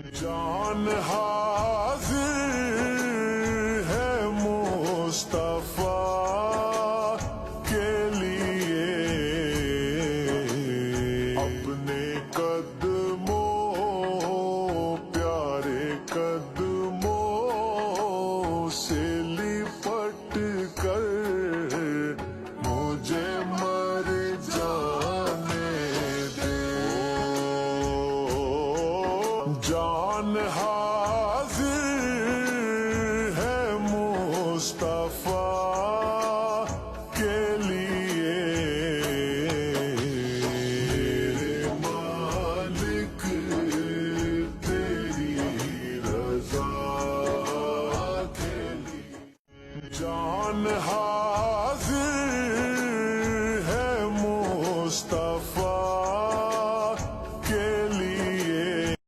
जान हाजिर है मुस्तफा के लिए, अपने कदमों प्यारे कदमों से लिपट कर मुझे मर जाने दे। जान